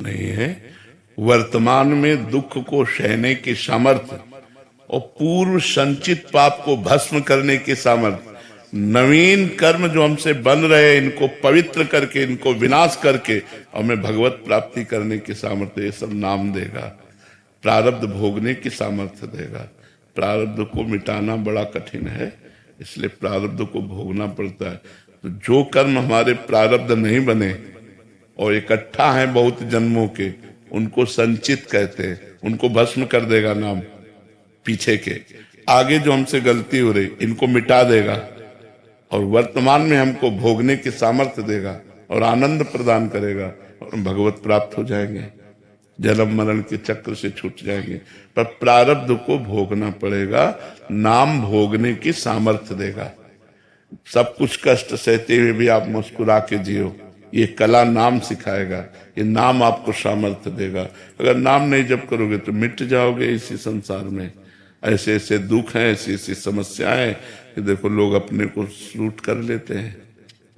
नहीं है। वर्तमान में दुख को सहने की सामर्थ्य और पूर्व संचित पाप को भस्म करने की सामर्थ्य, नवीन कर्म जो हमसे बन रहे हैं इनको पवित्र करके, इनको विनाश करके हमें भगवत प्राप्ति करने की सामर्थ्य, ये सब नाम देगा। प्रारब्ध भोगने की सामर्थ्य देगा। प्रारब्ध को मिटाना बड़ा कठिन है, इसलिए प्रारब्ध को भोगना पड़ता है। तो जो कर्म हमारे प्रारब्ध नहीं बने और इकट्ठा है बहुत जन्मों के, उनको संचित कहते हैं, उनको भस्म कर देगा नाम। पीछे के आगे जो हमसे गलती हो रही इनको मिटा देगा और वर्तमान में हमको भोगने की सामर्थ्य देगा और आनंद प्रदान करेगा और हम भगवत प्राप्त हो जाएंगे, जन्म मरण के चक्र से छूट जाएंगे। पर प्रारब्ध को भोगना पड़ेगा, नाम भोगने की सामर्थ्य देगा। सब कुछ कष्ट सहते हुए भी आप मुस्कुरा के जियो, ये कला नाम सिखाएगा, ये नाम आपको सामर्थ्य देगा। अगर नाम नहीं जप करोगे तो मिट जाओगे इसी संसार में। ऐसे ऐसे दुख हैं, ऐसी ऐसी समस्याएं कि देखो लोग अपने को लूट कर लेते हैं।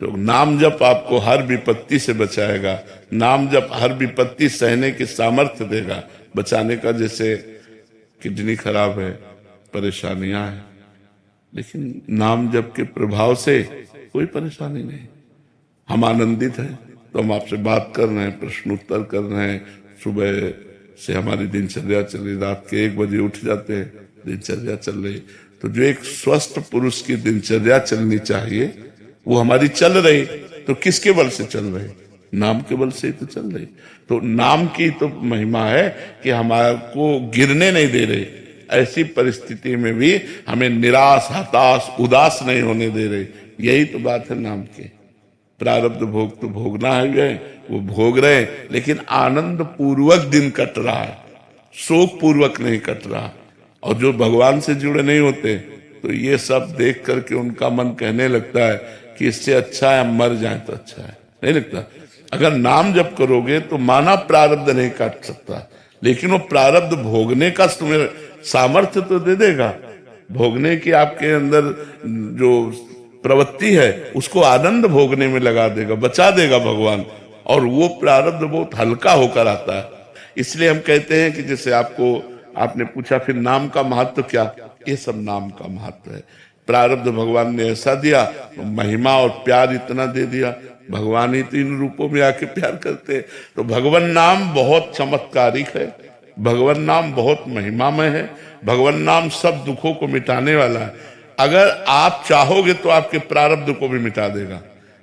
तो नाम जप आपको हर विपत्ति से बचाएगा, नाम जप हर विपत्ति सहने की सामर्थ्य देगा, बचाने का। जैसे किडनी खराब है, परेशानियां हैं, लेकिन नाम जप के प्रभाव से कोई परेशानी नहीं। हम आनंदित हैं तो हम आपसे बात कर रहे हैं, प्रश्न उत्तर कर रहे हैं, सुबह से हमारी दिनचर्या चल रही, रात के 1 बजे उठ जाते हैं, दिनचर्या चल रही। तो जो एक स्वस्थ पुरुष की दिनचर्या चलनी चाहिए वो हमारी चल रही। तो किसके बल से चल रही? नाम के बल से ही तो चल रही। तो नाम की तो महिमा है कि हमारे को गिरने नहीं दे रही, ऐसी परिस्थिति में भी हमें निराश, हताश, उदास नहीं होने दे रही। यही तो बात है नाम की। प्रारब्ध भोग तो भोगना है, वो भोग रहे, लेकिन आनंद पूर्वक दिन कट रहा है, शोक पूर्वक नहीं कट रहा। और जो भगवान से जुड़े नहीं होते तो ये सब देख करके उनका मन कहने लगता है कि इससे अच्छा है हम मर जाएं तो अच्छा है। नहीं लगता? अगर नाम जप करोगे तो माना प्रारब्ध नहीं काट सकता, लेकिन वो प्रारब्ध भोगने का तुम्हें सामर्थ्य तो दे देगा। भोगने की आपके अंदर जो प्रवृत्ति है उसको आनंद भोगने में लगा देगा, बचा देगा भगवान। और वो प्रारब्ध बहुत हल्का होकर आता है। इसलिए हम कहते हैं कि जैसे आपने पूछा फिर नाम का महत्व क्या, ये सब नाम का महत्व है। प्रारब्ध भगवान ने ऐसा दिया, महिमा और प्यार इतना दे दिया। भगवान ही 3 रूपों में आके प्यार करते हैं। तो भगवान नाम बहुत चमत्कारिक है, भगवान नाम बहुत महिमामय है, भगवान नाम सब दुखों को मिटाने वाला है। अगर आप चाहोगे तो आपके प्रारब्ध को भी मिटा देगा।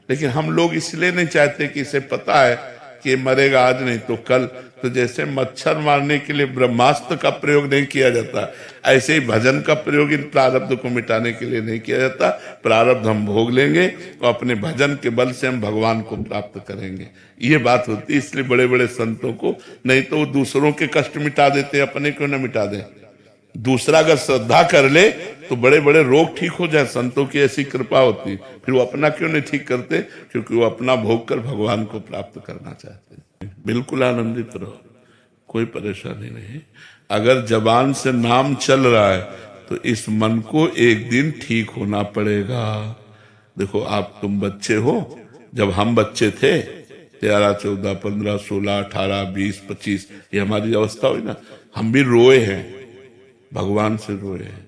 लेकिन हम लोग इसलिए नहीं चाहते कि इसे पता है कि मरेगा आज नहीं तो कल। तो जैसे मच्छर मारने के लिए ब्रह्मास्त्र का प्रयोग नहीं किया जाता, ऐसे ही भजन का प्रयोग इन प्रारब्ध को मिटाने के लिए नहीं किया जाता। प्रारब्ध हम भोग लेंगे और अपने भजन के बल से हम भगवान को प्राप्त करेंगे, ये बात होती है। इसलिए बड़े बड़े संतों को, नहीं तो वो दूसरों के कष्ट मिटा देते, अपने क्यों न मिटा दें। दूसरा अगर श्रद्धा कर ले तो बड़े बड़े रोग ठीक हो जाए, संतों की ऐसी कृपा होती। फिर वो अपना क्यों नहीं ठीक करते? क्योंकि वो अपना भोग कर भगवान को प्राप्त करना चाहते हैं। बिल्कुल आनंदित रहो, कोई परेशानी नहीं। अगर जबान से नाम चल रहा है तो इस मन को एक दिन ठीक होना पड़ेगा। देखो तुम बच्चे हो, जब हम बच्चे थे 13, 14, 15, 16, 18, 20, 25 ये हमारी अवस्था हुई ना, हम भी रोए हैं, भगवान से रोए हैं।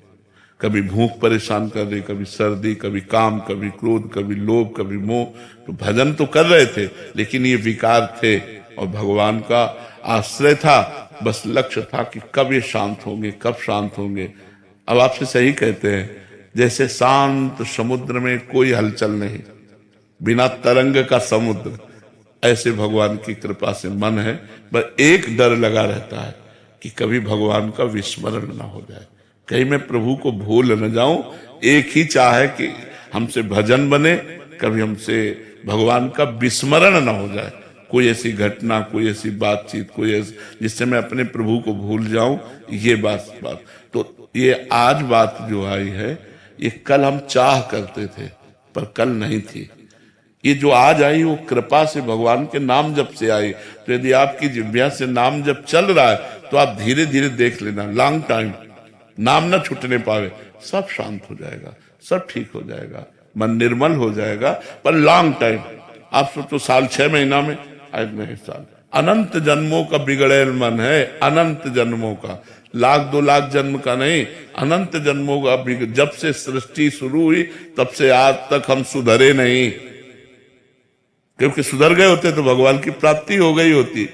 कभी भूख परेशान कर रही, कभी सर्दी, कभी काम, कभी क्रोध, कभी लोभ, कभी मोह। तो भजन तो कर रहे थे लेकिन ये विकार थे और भगवान का आश्रय था। बस लक्ष्य था कि कब ये शांत होंगे, कब शांत होंगे। अब आपसे सही कहते हैं, जैसे शांत समुद्र में कोई हलचल नहीं, बिना तरंग का समुद्र, ऐसे भगवान की कृपा से मन है। बस एक डर लगा रहता है कि कभी भगवान का विस्मरण ना हो जाए, कहीं मैं प्रभु को भूल न जाऊं। एक ही चाह है कि हमसे भजन बने, कभी हमसे भगवान का विस्मरण ना हो जाए। कोई ऐसी घटना, कोई ऐसी बातचीत, कोई ऐसी जिससे मैं अपने प्रभु को भूल जाऊं, ये बात। तो ये आज बात जो आई है, ये कल हम चाह करते थे पर कल नहीं थी। ये जो आज आई वो कृपा से, भगवान के नाम जप से आई। तो यदि आपकी जिह्वा से नाम जप चल रहा है तो आप धीरे धीरे देख लेना, लॉन्ग टाइम नाम ना छूटने पावे, सब शांत हो जाएगा, सब ठीक हो जाएगा, मन निर्मल हो जाएगा। पर लॉन्ग टाइम, आप सोचो साल 6 महीना में, आज नहीं साल अनंत जन्मों का बिगड़ेल मन है, अनंत जन्मों का, 1,00,000-2,00,000 जन्म का नहीं, अनंत जन्मों का। जब से सृष्टि शुरू हुई तब से आज तक हम सुधरे नहीं, क्योंकि सुधर गए होते तो भगवान की प्राप्ति हो गई होती।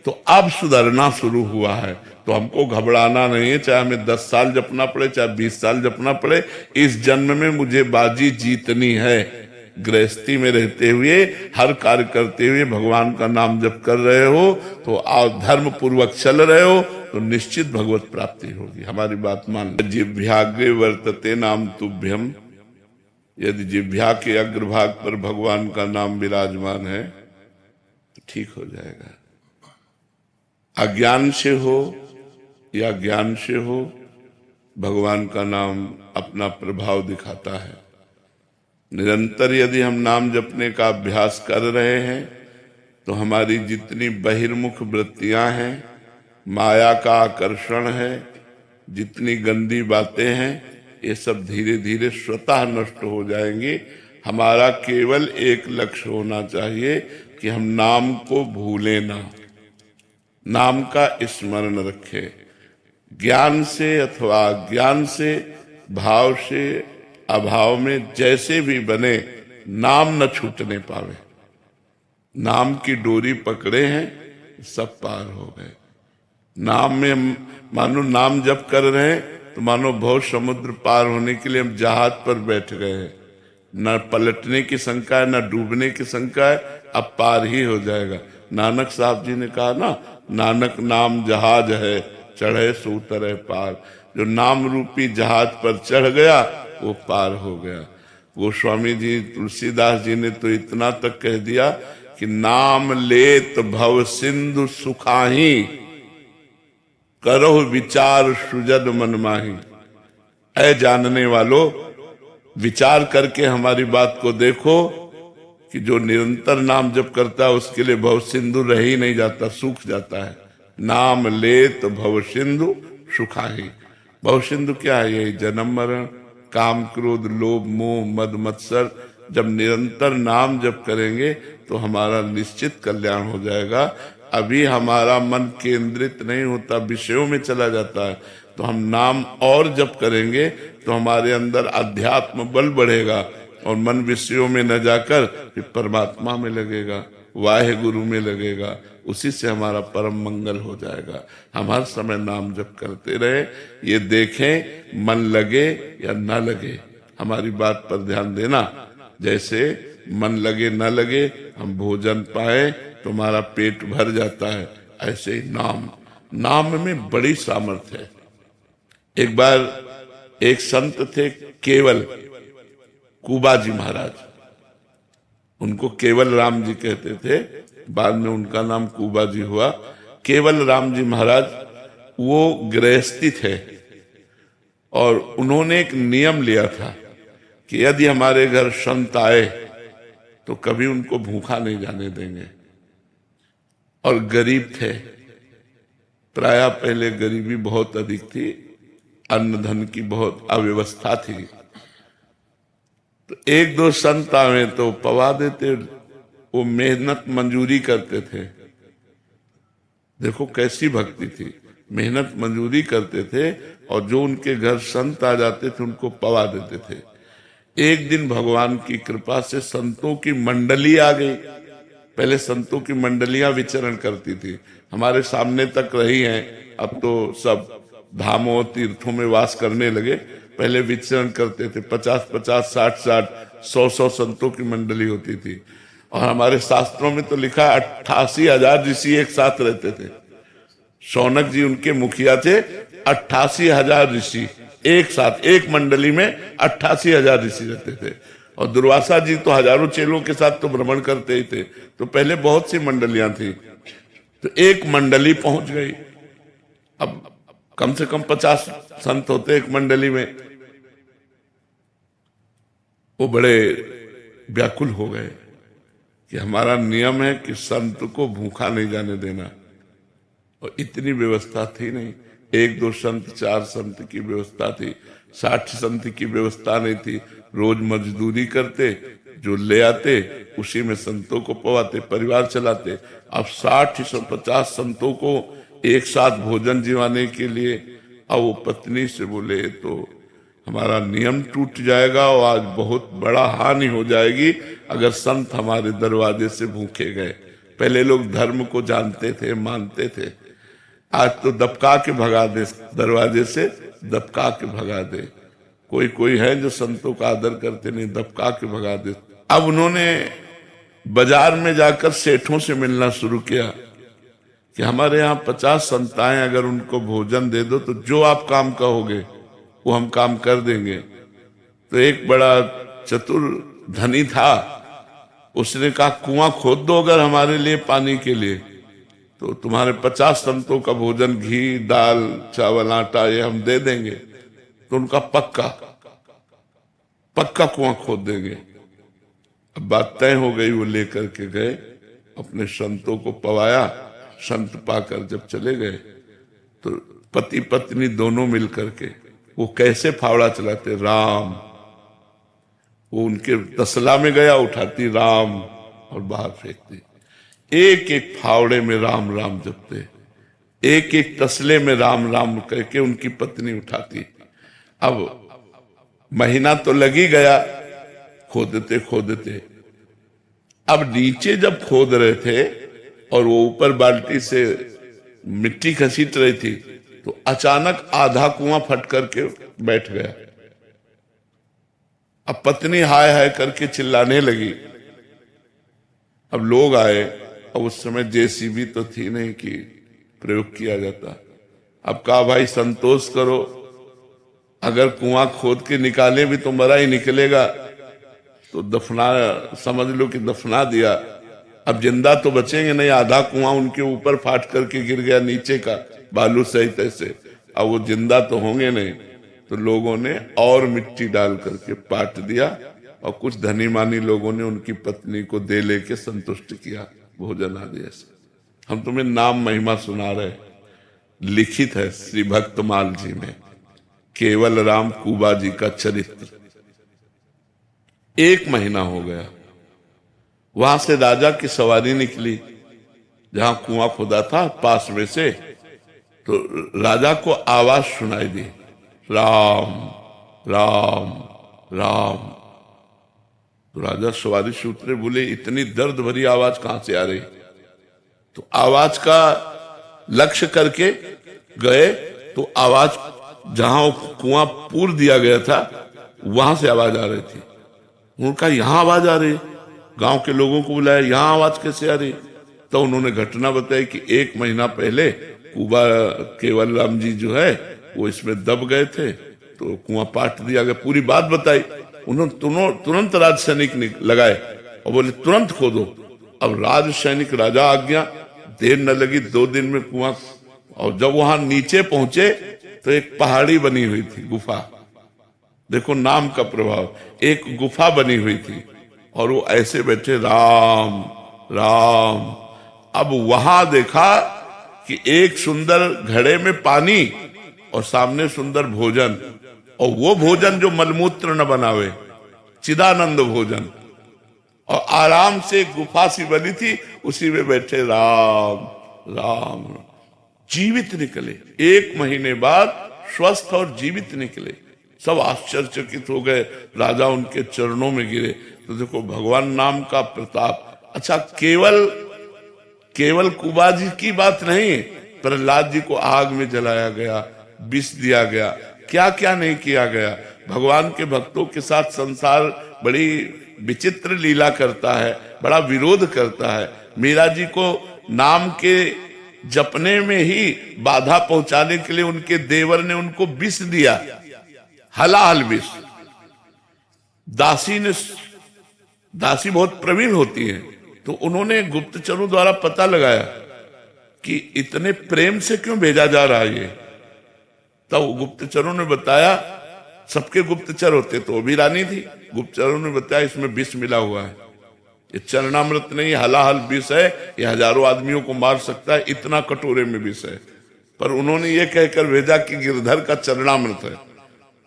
तो अब सुधरना शुरू हुआ है, तो हमको घबराना नहीं है। चाहे हमें 10 साल जपना पड़े, चाहे 20 साल जपना पड़े, इस जन्म में मुझे बाजी जीतनी है। गृहस्थी में रहते हुए, हर कार्य करते हुए भगवान का नाम जप कर रहे हो तो आप धर्म पूर्वक चल रहे हो तो निश्चित भगवत प्राप्ति होगी। हमारी बात मान लो। जिह्वाग्रे वर्तते नाम तुभ्यम, यदि जिह्वा के अग्रभाग पर भगवान का नाम विराजमान है तो ठीक हो जाएगा। अज्ञान से हो या ज्ञान से हो, भगवान का नाम अपना प्रभाव दिखाता है। निरंतर यदि हम नाम जपने का अभ्यास कर रहे हैं तो हमारी जितनी बहिर्मुख वृत्तियां हैं, माया का आकर्षण है, जितनी गंदी बातें हैं, ये सब धीरे धीरे स्वतः नष्ट हो जाएंगे। हमारा केवल एक लक्ष्य होना चाहिए कि हम नाम को भूलें ना, नाम का स्मरण रखें। ज्ञान से अथवा अज्ञान से, भाव से अभाव में जैसे भी बने, नाम न छूटने पावे। नाम की डोरी पकड़े हैं, सब पार हो गए। नाम में मानो नाम जप कर रहे हैं तो मानो बहुत समुद्र पार होने के लिए हम जहाज पर बैठ गए हैं। न पलटने की शंका है, न डूबने की शंका है, अब पार ही हो जाएगा। नानक साहब जी ने कहा ना, नानक नाम जहाज है, चढ़े सो उतरे पार। जो नाम रूपी जहाज पर चढ़ गया वो पार हो गया। गोस्वामी जी, तुलसीदास जी ने तो इतना तक कह दिया कि नाम लेत भव सिंधु सुखाही, करो विचार सुजद मन माही। ऐ जानने वालों, विचार करके हमारी बात को देखो कि जो निरंतर नाम जप करता है उसके लिए भव सिंधु रह ही नहीं जाता, सूख जाता है। नाम लेत भव सिंधु सुखाही। भव सिंधु क्या है? यही जन्म मरण, काम क्रोध लोभ मोह मद मत्सर। जब निरंतर नाम जप करेंगे तो हमारा निश्चित कल्याण हो जाएगा। अभी हमारा मन केंद्रित नहीं होता, विषयों में चला जाता है। तो हम नाम और जप करेंगे तो हमारे अंदर अध्यात्म बल बढ़ेगा और मन विषयों में न जाकर फिर परमात्मा में लगेगा, वाहे गुरु में लगेगा। उसी से हमारा परम मंगल हो जाएगा। हम हर समय नाम जप करते रहे, ये देखें मन लगे या न लगे। हमारी बात पर ध्यान देना। जैसे मन लगे न लगे, हम भोजन पाए तो हमारा पेट भर जाता है, ऐसे ही नाम में बड़ी सामर्थ्य है। एक बार एक संत थे केवल, कुबा जी महाराज, उनको केवल राम जी कहते थे, बाद में उनका नाम कुबा जी हुआ। केवल राम जी महाराज वो गृहस्थी थे और उन्होंने एक नियम लिया था कि यदि हमारे घर संत आए तो कभी उनको भूखा नहीं जाने देंगे। और गरीब थे, प्रायः पहले गरीबी बहुत अधिक थी, अन्न धन की बहुत अव्यवस्था थी। तो एक दो संत आवे तो पवा देते, वो मेहनत मंजूरी करते थे। देखो कैसी भक्ति थी, मेहनत मंजूरी करते थे और जो उनके घर संत आ जाते थे उनको पवा देते थे। एक दिन भगवान की कृपा से संतों की मंडली आ गई। पहले संतों की मंडलियां विचरण करती थी, हमारे सामने तक रही हैं, अब तो सब धामों तीर्थों में वास करने लगे। पहले विचरण करते थे, 50-50, 60-60, 100-100 संतों की मंडली होती थी। और हमारे शास्त्रों में तो लिखा 88,000 ऋषि एक साथ रहते थे। शौनक जी उनके मुखिया थे, 88,000 ऋषि एक साथ, एक मंडली में 88,000 ऋषि रहते थे। और दुर्वासा जी तो हजारों चेलों के साथ तो भ्रमण करते ही थे। तो पहले बहुत सी मंडलियां थी, तो एक मंडली पहुंच गई। अब कम से कम 50 संत होते एक मंडली में। वो बड़े व्याकुल हो गए कि हमारा नियम है कि संत को भूखा नहीं जाने देना, और इतनी व्यवस्था थी नहीं। 1-2 संत, 4 संत की व्यवस्था थी, 60 संत की व्यवस्था नहीं थी। रोज मजदूरी करते, जो ले आते उसी में संतों को पवाते, परिवार चलाते। अब 60-150 संतों को एक साथ भोजन जिवाने के लिए, अब वो पत्नी से बोले तो हमारा नियम टूट जाएगा और आज बहुत बड़ा हानि हो जाएगी अगर संत हमारे दरवाजे से भूखे गए। पहले लोग धर्म को जानते थे, मानते थे, आज तो दबका के भगा दे, दरवाजे से दबका के भगा दे। कोई कोई है जो संतों का आदर करते नहीं, दबका के भगा दे। अब उन्होंने बाजार में जाकर सेठों से मिलना शुरू किया कि हमारे यहाँ 50 संताएं, अगर उनको भोजन दे दो तो जो आप काम कहोगे वो हम काम कर देंगे। तो एक बड़ा चतुर धनी था, उसने कहा कुआं खोद दो अगर हमारे लिए पानी के लिए, तो तुम्हारे 50 संतों का भोजन, घी, दाल, चावल, आटा ये हम दे देंगे। तो उनका पक्का कुआं खोद देंगे। अब बात तय हो गई, वो लेकर के गए, अपने संतों को पवाया। संत पाकर जब चले गए तो पति पत्नी दोनों मिलकर के वो कैसे फावड़ा चलाते, राम, वो उनके तसला में गया, उठाती राम और बाहर फेंकती। एक एक फावड़े में राम राम जपते, एक एक तसले में राम राम करके उनकी पत्नी उठाती। अब महीना तो लगी गया खोदते खोदते। अब नीचे जब खोद रहे थे और वो ऊपर बाल्टी से मिट्टी घसीट रही थी तो अचानक आधा कुआं फट करके बैठ गया। अब पत्नी हाय हाय करके चिल्लाने लगी। अब लोग आए, अब उस समय जेसीबी तो थी नहीं कि प्रयोग किया जाता। अब कहा भाई संतोष करो, अगर कुआं खोद के निकाले भी तो मरा ही निकलेगा, तो दफना, समझ लो कि दफना दिया। अब जिंदा तो बचेंगे नहीं, आधा कुआं उनके ऊपर फाट करके गिर गया नीचे का बालू सहित ऐसे, अब वो जिंदा तो होंगे नहीं। तो लोगों ने और मिट्टी डाल करके पाट दिया और कुछ धनी मानी लोगों ने उनकी पत्नी को दे लेके संतुष्ट किया भोजन आदि ऐसे। हम तुम्हें नाम महिमा सुना रहे, लिखित है श्री भक्तमाल जी में, केवल राम कुबा जी का चरित्र। 1 महीना हो गया, वहां से राजा की सवारी निकली जहां कुआं खुदा था पास में से, तो राजा को आवाज सुनाई दी, राम राम राम। तो राजा सवारी से उतरे, बोले इतनी दर्द भरी आवाज कहां से आ रही? तो आवाज का लक्ष्य करके गए तो आवाज जहां कुआं पूर दिया गया था वहां से आवाज आ रही थी। उनका यहां आवाज आ रही, गांव के लोगों को बुलाया, यहां आवाज कैसे आ रही? तो उन्होंने घटना बताई कि 1 महीना पहले कुबा केवल राम जी जो है वो इसमें दब गए थे, तो कुआं पाट दिया गया। पूरी बात बताई। उन्होंने तुरंत राज सैनिक लगाए और बोले तुरंत खोदो। अब राज सैनिक, राजा आज्ञा, देर न लगी, 2 दिन में कुआं। और जब वहां नीचे पहुंचे तो एक पहाड़ी बनी हुई थी, गुफा। देखो नाम का प्रभाव, एक गुफा बनी हुई थी और वो ऐसे बैठे, राम राम। अब वहां देखा कि एक सुंदर घड़े में पानी और सामने सुंदर भोजन, और वो भोजन जो मलमूत्र न बनावे, चिदानंद भोजन, और आराम से गुफा सी बनी थी, उसी में बैठे राम राम। जीवित निकले, 1 महीने बाद स्वस्थ और जीवित निकले। सब आश्चर्यचकित हो गए, राजा उनके चरणों में गिरे। तो देखो भगवान नाम का प्रताप। अच्छा, केवल कुबा जी की बात नहीं, प्रहलाद जी को आग में जलाया गया, विष दिया गया, क्या क्या नहीं किया गया। भगवान के भक्तों के साथ संसार बड़ी विचित्र लीला करता है, बड़ा विरोध करता है। मीरा जी को नाम के जपने में ही बाधा पहुंचाने के लिए उनके देवर ने उनको विष दिया, हलाहल विष। दासी बहुत प्रवीण होती है, तो उन्होंने गुप्तचरों द्वारा पता लगाया कि इतने प्रेम से क्यों भेजा जा रहा है ये। तब गुप्तचरों ने बताया, सबके गुप्तचर होते तो वो भी रानी थी, गुप्तचरों ने बताया इसमें विष मिला हुआ है, ये चरणामृत नहीं, हलाहल विष है, ये हजारों आदमियों को मार सकता है, इतना कटोरे में विष है। पर उन्होंने ये कहकर भेजा कि गिरधर का चरणामृत है।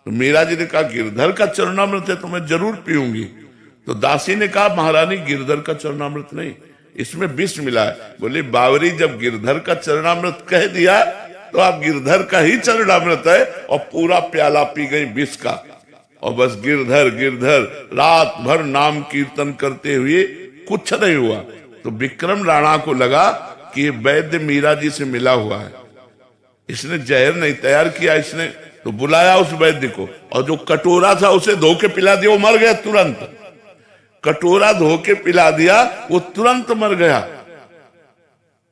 तो मीरा जी ने कहा गिरधर का चरणामृत है तो मैं जरूर पीऊंगी। तो दासी ने कहा महारानी गिरधर का चरणामृत नहीं, इसमें विष मिला है। बोले बावरी जब गिरधर का चरणामृत कह दिया तो आप गिरधर का ही चरणामृत है, और पूरा प्याला पी गई विष का, और बस गिरधर गिरधर रात भर नाम कीर्तन करते हुए कुछ नहीं हुआ। तो विक्रम राणा को लगा कि ये वैद्य मीरा जी से मिला हुआ है, इसने जहर नहीं तैयार किया इसने। तो बुलाया उस वैद्य को, और जो कटोरा था उसे धो के पिला दिया, वो मर गया तुरंत। कटोरा धो के पिला दिया, वो तुरंत मर गया।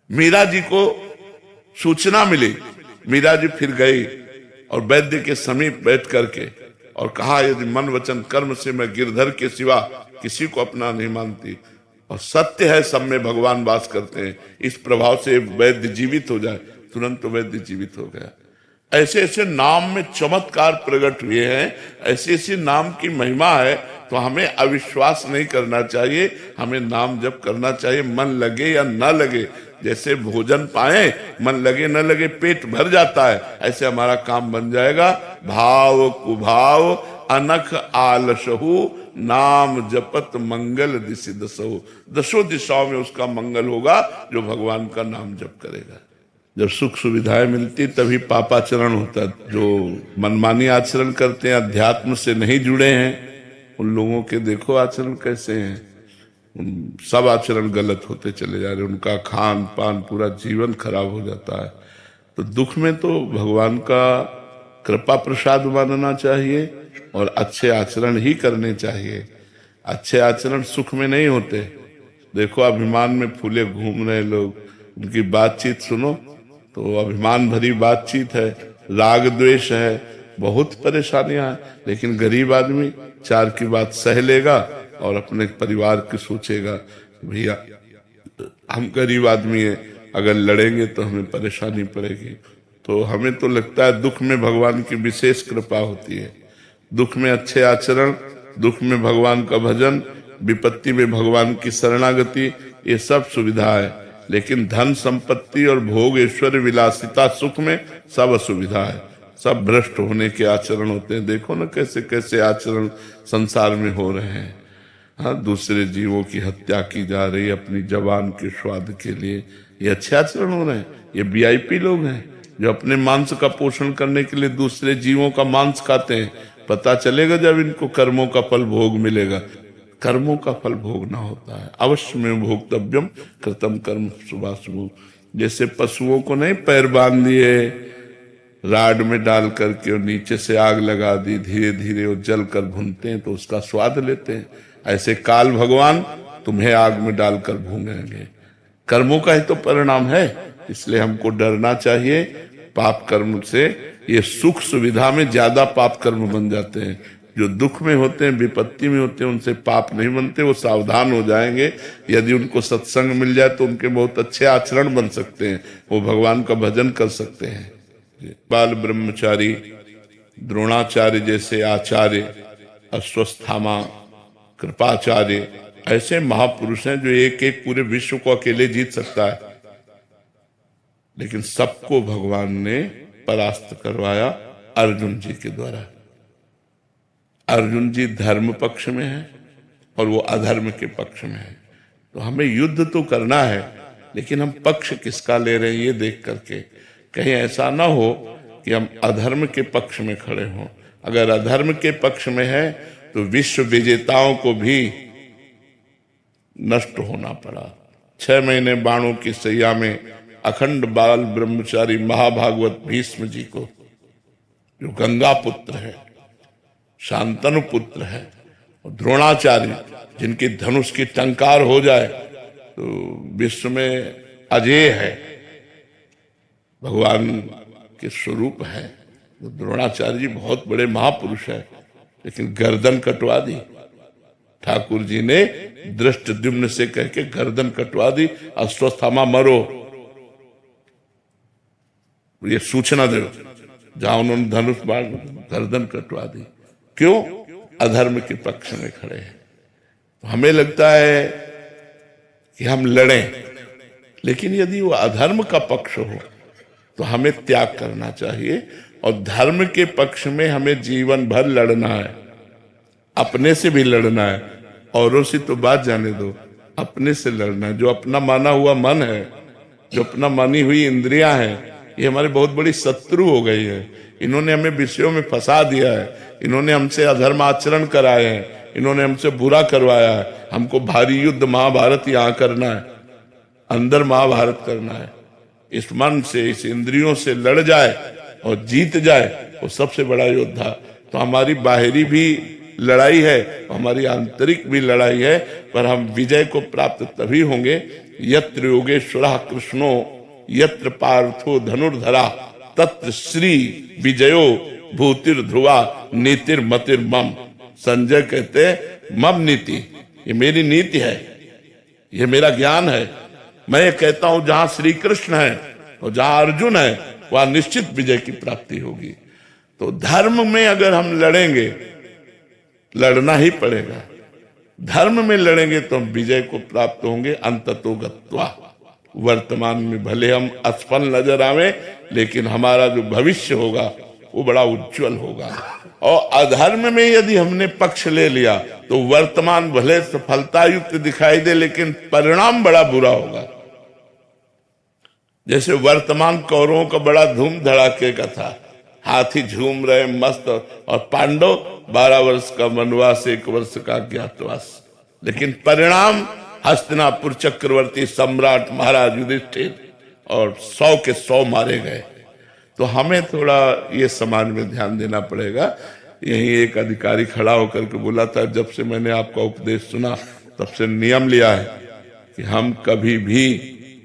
मीरा जी को सूचना मिली, मीरा जी फिर गई और वैद्य के समीप बैठ करके और कहा यदि मन वचन कर्म से मैं गिरधर के सिवा किसी को अपना नहीं मानती, और सत्य है सब में भगवान वास करते हैं, इस प्रभाव से वैद्य जीवित हो जाए। तुरंत वैद्य जीवित हो गया। ऐसे ऐसे नाम में चमत्कार प्रकट हुए हैं, ऐसे ऐसे नाम की महिमा है। तो हमें अविश्वास नहीं करना चाहिए, हमें नाम जप करना चाहिए, मन लगे या न लगे। जैसे भोजन पाए, मन लगे न लगे पेट भर जाता है, ऐसे हमारा काम बन जाएगा। भाव कुभाव अनख आलसहु, नाम जपत मंगल दिशि दसहु। दसों दिशाओं में उसका मंगल होगा जो भगवान का नाम जप करेगा। जब सुख सुविधाएं मिलती तभी पापाचरण होता है। जो मनमानी आचरण करते हैं, अध्यात्म से नहीं जुड़े हैं, उन लोगों के देखो आचरण कैसे हैं। सब आचरण गलत होते चले जा रहे, उनका खान पान पूरा जीवन खराब हो जाता है। तो दुख में तो भगवान का कृपा प्रसाद मानना चाहिए और अच्छे आचरण ही करने चाहिए। अच्छे आचरण सुख में नहीं होते। देखो अभिमान में फूले घूम रहे लोग, उनकी बातचीत सुनो तो अभिमान भरी बातचीत है, राग द्वेष है, बहुत परेशानियां हैं। लेकिन गरीब आदमी चार की बात सह लेगा और अपने परिवार की सोचेगा, भैया हम गरीब आदमी हैं, अगर लड़ेंगे तो हमें परेशानी पड़ेगी। तो हमें तो लगता है दुख में भगवान की विशेष कृपा होती है। दुख में अच्छे आचरण, दुख में भगवान का भजन, विपत्ति में भगवान की शरणागति, ये सब सुविधा है। लेकिन धन संपत्ति और भोग ऐश्वर्य विलासिता सुख में सब असुविधा है, सब भ्रष्ट होने के आचरण होते हैं। देखो ना कैसे कैसे आचरण संसार में हो रहे हैं। हाँ, दूसरे जीवों की हत्या की जा रही है अपनी जवान के स्वाद के लिए, ये अच्छे आचरण हो रहे हैं। ये वीआईपी लोग हैं जो अपने मांस का पोषण करने के लिए दूसरे जीवों का मांस खाते हैं। पता चलेगा जब इनको कर्मों का फल भोग मिलेगा। कर्मों का फल भोगना होता है, अवश्य में भोक्तव्यम कृतम कर्म शुभाशुभ। जैसे पशुओं को नहीं पैर बांध दिए राड में डाल करके और नीचे से आग लगा दी, धीरे धीरे वो जल कर भूनते हैं तो उसका स्वाद लेते हैं, ऐसे काल भगवान तुम्हें आग में डालकर भूनेंगे। कर्मों का ही तो परिणाम है, इसलिए हमको डरना चाहिए पाप कर्म से। ये सुख सुविधा में ज्यादा पाप कर्म बन जाते हैं। जो दुख में होते हैं, विपत्ति में होते हैं, उनसे पाप नहीं बनते, वो सावधान हो जाएंगे। यदि उनको सत्संग मिल जाए तो उनके बहुत अच्छे आचरण बन सकते हैं, वो भगवान का भजन कर सकते हैं। बाल ब्रह्मचारी, द्रोणाचार्य जैसे आचार्य, अश्वस्थामा, कृपाचार्य, ऐसे महापुरुष हैं जो एक एक पूरे विश्व को अकेले जीत सकता है। लेकिन सबको भगवान ने परास्त करवाया अर्जुन जी के द्वारा। अर्जुन जी धर्म पक्ष में है और वो अधर्म के पक्ष में है। तो हमें युद्ध तो करना है, लेकिन हम पक्ष किसका ले रहे हैं ये देख करके। कहीं ऐसा ना हो कि हम अधर्म के पक्ष में खड़े हों। अगर अधर्म के पक्ष में है तो विश्व विजेताओं को भी नष्ट होना पड़ा। 6 महीने बाणों की सैया में अखंड बाल ब्रह्मचारी महाभागवत भीष्म जी को, जो गंगा पुत्र है, शांतनु पुत्र है, और द्रोणाचार्य जिनकी धनुष की टंकार हो जाए तो विश्व में अजेय है, भगवान के स्वरूप है। तो द्रोणाचार्य जी बहुत बड़े महापुरुष है, लेकिन गर्दन कटवा दी ठाकुर जी ने, दृष्टद्युम्न से कह के गर्दन कटवा दी। अश्वस्थामा मरो, ये सूचना दो। जहां उन्होंने धनुष बाण गर्दन कटवा दी। क्यों? अधर्म के पक्ष में खड़े हैं। तो हमें लगता है कि हम लड़ें, लेकिन यदि वो अधर्म का पक्ष हो तो हमें त्याग करना चाहिए, और धर्म के पक्ष में हमें जीवन भर लड़ना है, अपने से भी लड़ना है औरों से तो बात जाने दो, अपने से लड़ना है। जो अपना माना हुआ मन है, जो अपना मानी हुई इंद्रियां हैं, ये हमारी बहुत बड़ी शत्रु हो गई है। इन्होंने हमें विषयों में फंसा दिया है, इन्होंने हमसे अधर्म आचरण कराए हैं, इन्होंने हमसे बुरा करवाया है। हमको भारी युद्ध महाभारत यहाँ करना है, अंदर महाभारत करना है। इस मन से, इस इंद्रियों से लड़ जाए और जीत जाए, वो सबसे बड़ा योद्धा। तो हमारी बाहरी भी लड़ाई है, हमारी आंतरिक भी लड़ाई है, पर हम विजय को प्राप्त तभी होंगे यत्र योगेश्वरः कृष्णो यत्र पार्थो धनुर्धरा तत्र श्री विजयो भूतिर ध्रुवा नीतिर मतिर मम। संजय कहते मम नीति, ये मेरी नीति है, ये मेरा ज्ञान है। मैं ये कहता हूं जहां श्री कृष्ण है और जहां अर्जुन है, वहां निश्चित विजय की प्राप्ति होगी। तो धर्म में अगर हम लड़ेंगे, लड़ना ही पड़ेगा, धर्म में लड़ेंगे तो हम विजय को प्राप्त होंगे अंततो गत्वा। वर्तमान में भले हम असफल नजर आवे, लेकिन हमारा जो भविष्य होगा वो बड़ा उज्जवल होगा। और अधर्म में यदि हमने पक्ष ले लिया तो वर्तमान भले सफलता युक्त दिखाई दे, लेकिन परिणाम बड़ा बुरा होगा। जैसे वर्तमान कौरवों का बड़ा धूम धड़ाके का था, हाथी झूम रहे मस्त, और पांडव 12 वर्ष का वनवास, 1 वर्ष का अज्ञातवास। लेकिन परिणाम हस्तिनापुर चक्रवर्ती सम्राट महाराज युधिष्ठिर और 100 के 100 मारे गए। तो हमें थोड़ा ये समाज में ध्यान देना पड़ेगा। यही एक अधिकारी खड़ा होकर के बोला था, जब से मैंने आपका उपदेश सुना तब से नियम लिया है कि हम कभी भी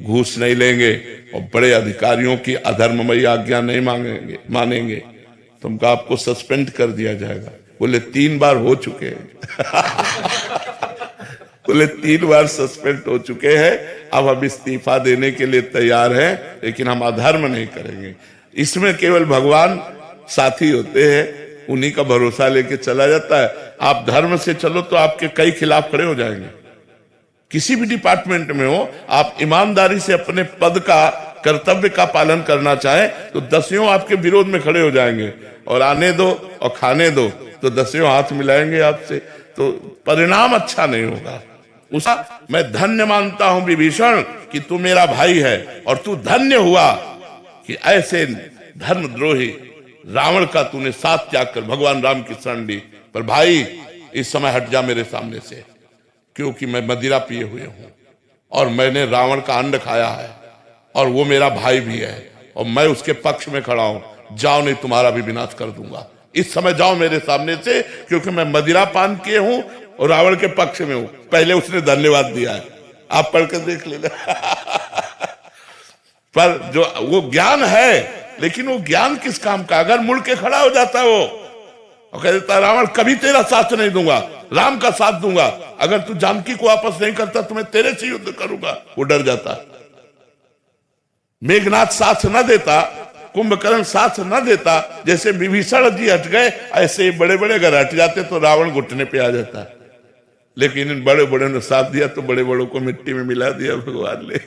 घूस नहीं लेंगे और बड़े अधिकारियों की अधर्ममयी आज्ञा नहीं मानेंगे। तुमको आपको सस्पेंड कर दिया जाएगा। बोले 3 बार हो चुके हैं। बोले 3 बार सस्पेंड हो चुके हैं, अब हम इस्तीफा देने के लिए तैयार हैं, लेकिन हम अधर्म नहीं करेंगे। इसमें केवल भगवान साथी होते हैं, उन्हीं का भरोसा लेके चला जाता है। आप धर्म से चलो तो आपके कई खिलाफ खड़े हो जाएंगे। किसी भी डिपार्टमेंट में हो, आप ईमानदारी से अपने पद का, कर्तव्य का पालन करना चाहे तो 10 आपके विरोध में खड़े हो जाएंगे, और आने दो और खाने दो तो 10 हाथ मिलाएंगे आपसे। तो परिणाम अच्छा नहीं होगा। उसका मैं धन्य मानता हूं विभीषण कि तू मेरा भाई है, और तू धन्य हुआ कि ऐसे धर्मद्रोही रावण का तूने साथ त्याग कर भगवान राम की शरण ली। पर भाई इस समय हट जा मेरे सामने से, क्योंकि मैं मदिरा पिए हुए हूं और मैंने रावण का अंड खाया है, और वो मेरा भाई भी है, और मैं उसके पक्ष में खड़ा हूं। जाओ नहीं तुम्हारा भी विनाश कर दूंगा। इस समय जाओ मेरे सामने से, क्योंकि मैं मदिरा पान किए हूं और रावण के पक्ष में हूं। पहले उसने धन्यवाद दिया है, आप पढ़ कर देख लेना। पर जो वो ज्ञान है, लेकिन वो ज्ञान किस काम का? अगर मुड़ के खड़ा हो जाता वो और कह देता रावण कभी तेरा साथ नहीं दूंगा, राम का साथ दूंगा, अगर तू जानकी को वापस नहीं करता तो मैं तेरे से युद्ध करूंगा, वो डर जाता। मेघनाथ साथ न देता, कुंभकर्ण साथ न देता, जैसे विभीषण जी हट गए, ऐसे बड़े बड़े अगर हट जाते तो रावण घुटने पे आ जाता। लेकिन इन बड़े बड़े ने साथ दिया तो बड़े बड़ों को मिट्टी में मिला दिया भगवान ने।